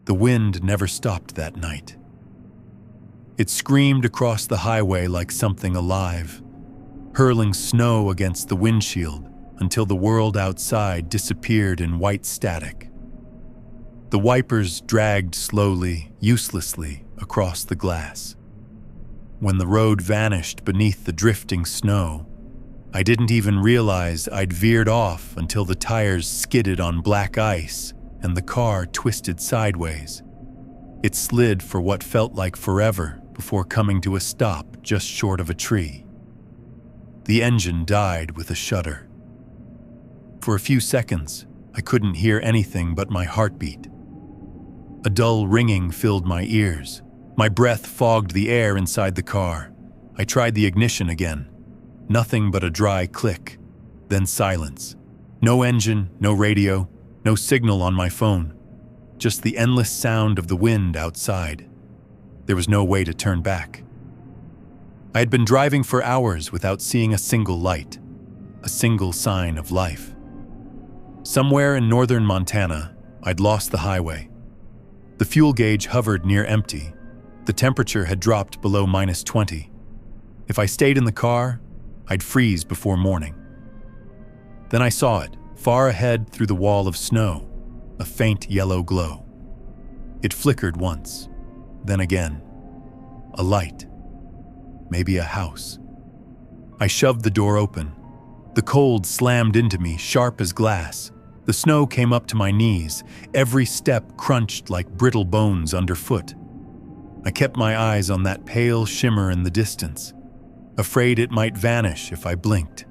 The wind never stopped that night. It screamed across the highway like something alive, hurling snow against the windshield until the world outside disappeared in white static. The wipers dragged slowly, uselessly, across the glass. When the road vanished beneath the drifting snow, I didn't even realize I'd veered off until the tires skidded on black ice and the car twisted sideways. It slid for what felt like forever before coming to a stop just short of a tree. The engine died with a shudder. For a few seconds, I couldn't hear anything but my heartbeat. A dull ringing filled my ears. My breath fogged the air inside the car. I tried the ignition again. Nothing but a dry click, then silence. No engine, no radio, no signal on my phone. Just the endless sound of the wind outside. There was no way to turn back. I had been driving for hours without seeing a single light, a single sign of life. Somewhere in northern Montana, I'd lost the highway. The fuel gauge hovered near empty. The temperature had dropped below -20. If I stayed in the car, I'd freeze before morning. Then I saw it, far ahead through the wall of snow, a faint yellow glow. It flickered once, then again. A light. Maybe a house. I shoved the door open. The cold slammed into me, sharp as glass. The snow came up to my knees. Every step crunched like brittle bones underfoot. I kept my eyes on that pale shimmer in the distance, afraid it might vanish if I blinked.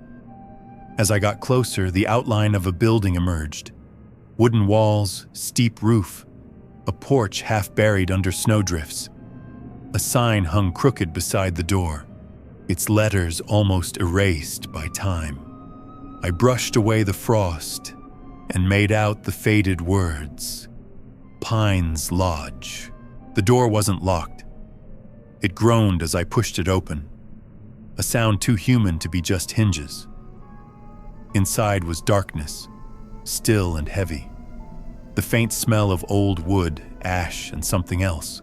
As I got closer, the outline of a building emerged. Wooden walls, steep roof, a porch half buried under snowdrifts. A sign hung crooked beside the door, its letters almost erased by time. I brushed away the frost and made out the faded words. Pines Lodge. The door wasn't locked. It groaned as I pushed it open, a sound too human to be just hinges. Inside was darkness, still and heavy. The faint smell of old wood, ash, and something else.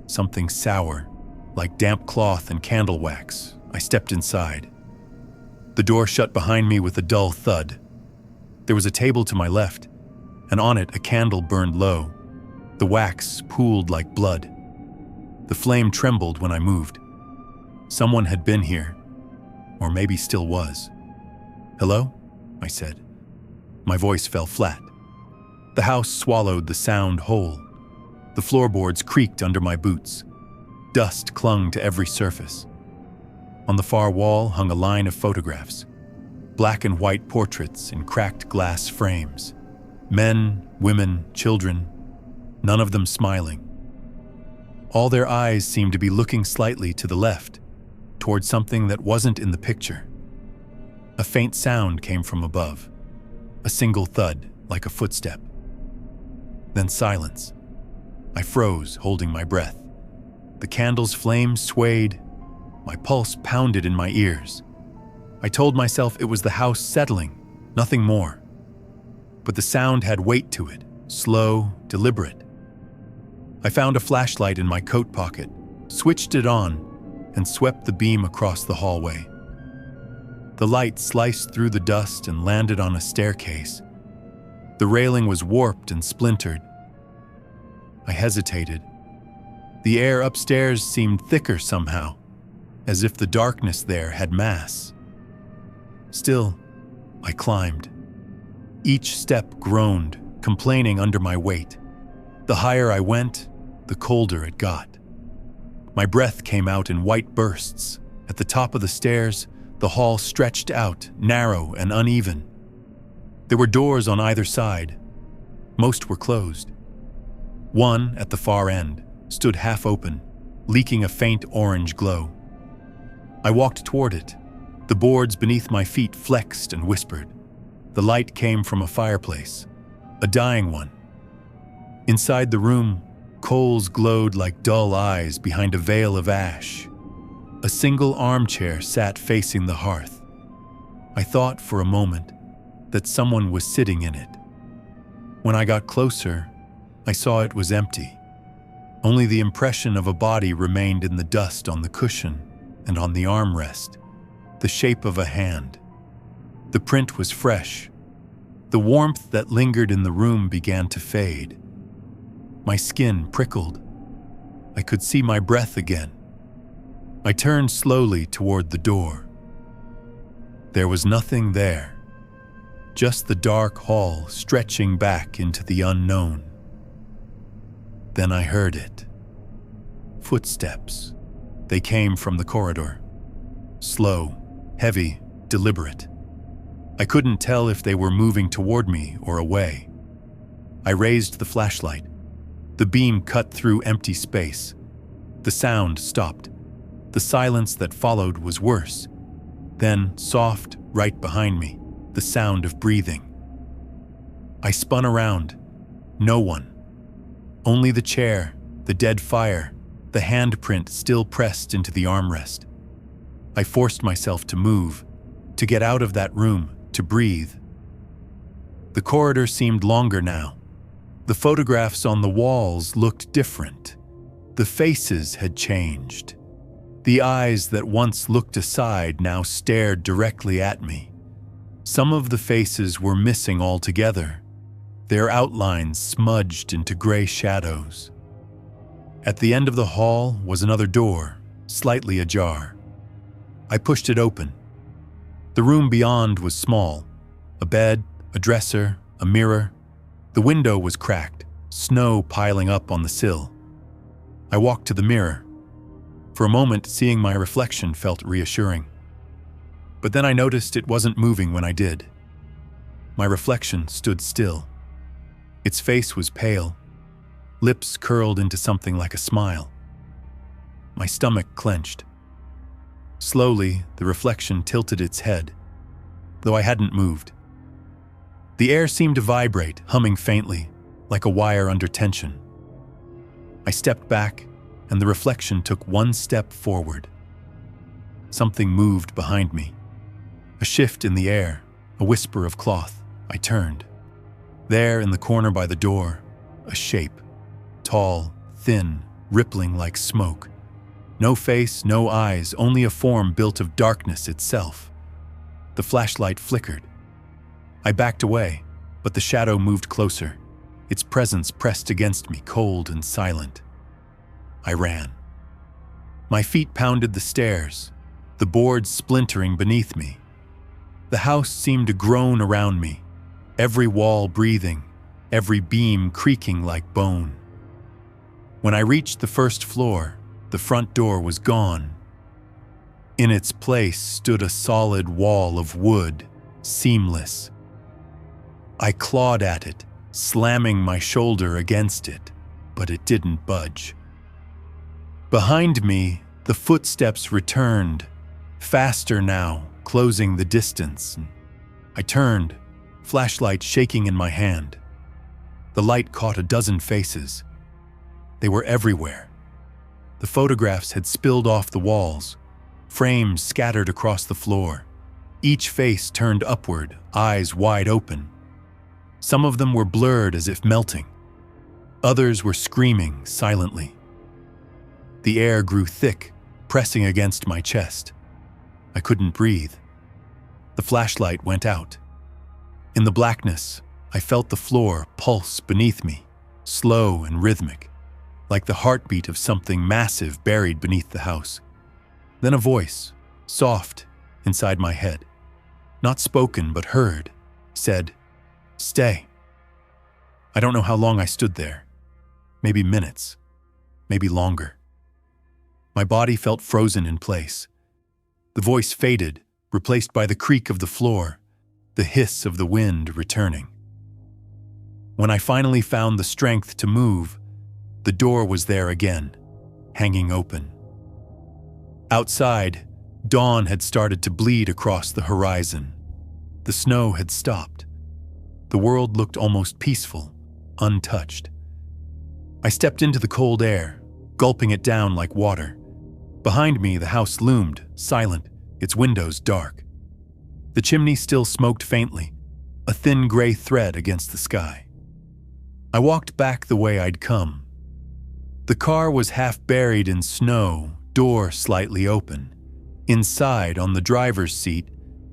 Something sour, like damp cloth and candle wax. I stepped inside. The door shut behind me with a dull thud. There was a table to my left, and on it a candle burned low. The wax pooled like blood. The flame trembled when I moved. Someone had been here, or maybe still was. "Hello?" I said. My voice fell flat. The house swallowed the sound whole. The floorboards creaked under my boots. Dust clung to every surface. On the far wall hung a line of photographs, black and white portraits in cracked glass frames. Men, women, children, none of them smiling. All their eyes seemed to be looking slightly to the left, toward something that wasn't in the picture. A faint sound came from above, a single thud, like a footstep. Then silence. I froze, holding my breath. The candle's flame swayed. My pulse pounded in my ears. I told myself it was the house settling, nothing more. But the sound had weight to it, slow, deliberate. I found a flashlight in my coat pocket, switched it on, and swept the beam across the hallway. The light sliced through the dust and landed on a staircase. The railing was warped and splintered. I hesitated. The air upstairs seemed thicker somehow, as if the darkness there had mass. Still, I climbed. Each step groaned, complaining under my weight. The higher I went, the colder it got. My breath came out in white bursts. At the top of the stairs, the hall stretched out, narrow and uneven. There were doors on either side. Most were closed. One, at the far end, stood half open, leaking a faint orange glow. I walked toward it. The boards beneath my feet flexed and whispered. The light came from a fireplace, a dying one. Inside the room, coals glowed like dull eyes behind a veil of ash. A single armchair sat facing the hearth. I thought for a moment, that someone was sitting in it. When I got closer, I saw it was empty. Only the impression of a body remained in the dust on the cushion and on the armrest, the shape of a hand. The print was fresh. The warmth that lingered in the room began to fade. My skin prickled. I could see my breath again. I turned slowly toward the door. There was nothing there, just the dark hall stretching back into the unknown. Then I heard it. Footsteps. They came from the corridor. Slow, heavy, deliberate. I couldn't tell if they were moving toward me or away. I raised the flashlight. The beam cut through empty space. The sound stopped. The silence that followed was worse. Then, soft, right behind me, the sound of breathing. I spun around. No one. Only the chair, the dead fire, the handprint still pressed into the armrest. I forced myself to move, to get out of that room, to breathe. The corridor seemed longer now. The photographs on the walls looked different. The faces had changed. The eyes that once looked aside now stared directly at me. Some of the faces were missing altogether, their outlines smudged into gray shadows. At the end of the hall was another door, slightly ajar. I pushed it open. The room beyond was small. A bed, a dresser, a mirror. The window was cracked, snow piling up on the sill. I walked to the mirror. For a moment, seeing my reflection felt reassuring. But then I noticed it wasn't moving when I did. My reflection stood still. Its face was pale, lips curled into something like a smile. My stomach clenched. Slowly, the reflection tilted its head, though I hadn't moved. The air seemed to vibrate, humming faintly, like a wire under tension. I stepped back, and the reflection took one step forward. Something moved behind me. A shift in the air, a whisper of cloth. I turned. There, in the corner by the door, a shape. Tall, thin, rippling like smoke. No face, no eyes, only a form built of darkness itself. The flashlight flickered. I backed away, but the shadow moved closer. Its presence pressed against me, cold and silent. I ran. My feet pounded the stairs, the boards splintering beneath me. The house seemed to groan around me, every wall breathing, every beam creaking like bone. When I reached the first floor, the front door was gone. In its place stood a solid wall of wood, seamless. I clawed at it, slamming my shoulder against it, but it didn't budge. Behind me, the footsteps returned, faster now, closing the distance. I turned, flashlight shaking in my hand. The light caught a dozen faces. They were everywhere. The photographs had spilled off the walls, frames scattered across the floor. Each face turned upward, eyes wide open. Some of them were blurred as if melting. Others were screaming silently. The air grew thick, pressing against my chest. I couldn't breathe. The flashlight went out. In the blackness, I felt the floor pulse beneath me, slow and rhythmic, like the heartbeat of something massive buried beneath the house. Then a voice, soft, inside my head, not spoken but heard, said, "Stay." I don't know how long I stood there. Maybe minutes, maybe longer. My body felt frozen in place. The voice faded, replaced by the creak of the floor, the hiss of the wind returning. When I finally found the strength to move, the door was there again, hanging open. Outside, dawn had started to bleed across the horizon. The snow had stopped. The world looked almost peaceful, untouched. I stepped into the cold air, gulping it down like water. Behind me, the house loomed, silent, its windows dark. The chimney still smoked faintly, a thin gray thread against the sky. I walked back the way I'd come. The car was half buried in snow, door slightly open. Inside, on the driver's seat,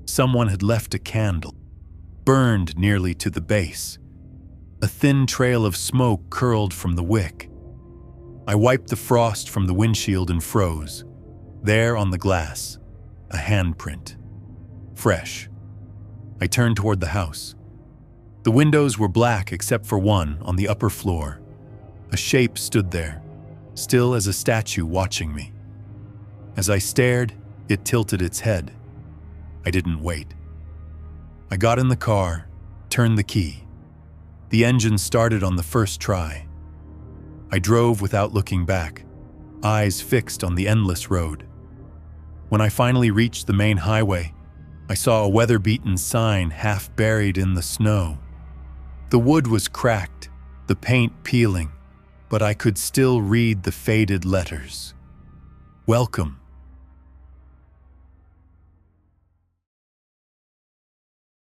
someone had left a candle, burned nearly to the base. A thin trail of smoke curled from the wick. I wiped the frost from the windshield and froze. There on the glass, a handprint. Fresh. I turned toward the house. The windows were black except for one on the upper floor. A shape stood there, still as a statue watching me. As I stared, it tilted its head. I didn't wait. I got in the car, turned the key. The engine started on the first try. I drove without looking back, eyes fixed on the endless road. When I finally reached the main highway, I saw a weather-beaten sign half buried in the snow. The wood was cracked, the paint peeling, but I could still read the faded letters. Welcome